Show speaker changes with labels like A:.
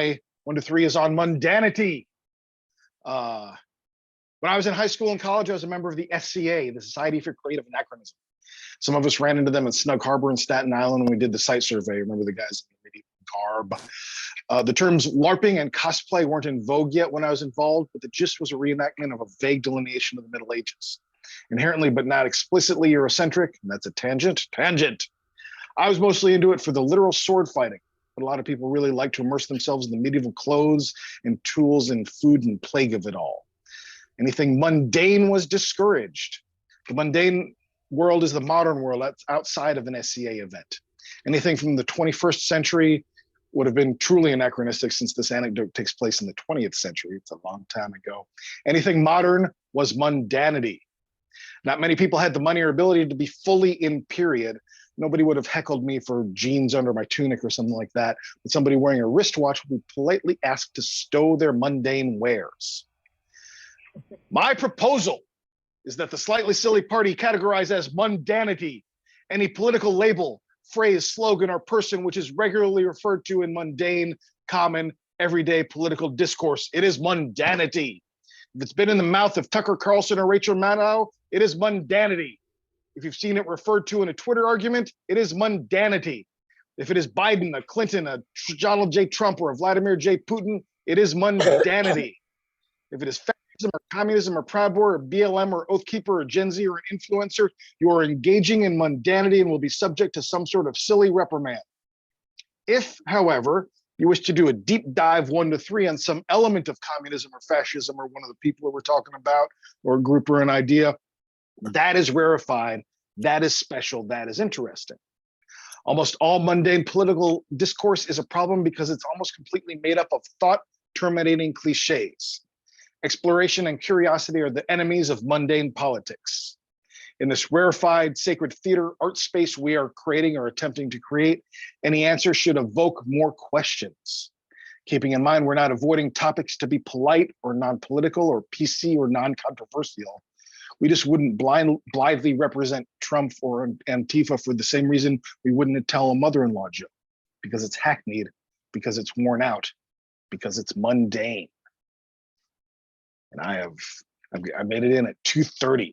A: my 1 to 3 is on mundanity. When I was in high school and college, I was a member of the SCA, the Society for Creative Anachronism. Some of us ran into them in Snug Harbor in Staten Island when we did the site survey. Remember the guys in the medieval garb? The terms LARPing and cosplay weren't in vogue yet when I was involved, but the gist was a reenactment of a vague delineation of the Middle Ages. Inherently, but not explicitly Eurocentric, and that's a tangent. I was mostly into it for the literal sword fighting, but a lot of people really like to immerse themselves in the medieval clothes and tools and food and plague of it all. Anything mundane was discouraged. The mundane world is the modern world. That's outside of an SCA event. Anything from the 21st century would have been truly anachronistic, since this anecdote takes place in the 20th century. It's a long time ago. Anything modern was mundanity. Not many people had the money or ability to be fully in period. Nobody would have heckled me for jeans under my tunic or something like that, but somebody wearing a wristwatch would be politely asked to stow their mundane wares. My proposal is that the slightly silly party categorize as mundanity any political label, phrase, slogan, or person which is regularly referred to in mundane, common, everyday political discourse. It is mundanity. If it's been in the mouth of Tucker Carlson or Rachel Maddow, it is mundanity. If you've seen it referred to in a Twitter argument, it is mundanity. If it is Biden, a Clinton, a Donald J. Trump, or a Vladimir J. Putin, it is mundanity. If it is fascism or communism or Proud Boy or BLM or Oathkeeper or Gen Z or an influencer, you are engaging in mundanity and will be subject to some sort of silly reprimand. If, however, you wish to do a deep dive 1 to 3 on some element of communism or fascism or one of the people that we're talking about, or a group or an idea, that is rarefied, that is special, that is interesting. Almost all mundane political discourse is a problem because it's almost completely made up of thought-terminating cliches. Exploration and curiosity are the enemies of mundane politics. In this rarefied sacred theater art space we are creating or attempting to create, any answer should evoke more questions. Keeping in mind, we're not avoiding topics to be polite or non-political or PC or non-controversial. We just wouldn't blithely represent Trump or Antifa for the same reason we wouldn't tell a mother-in-law joke, because it's hackneyed, because it's worn out, because it's mundane. And I made it in at 2:30.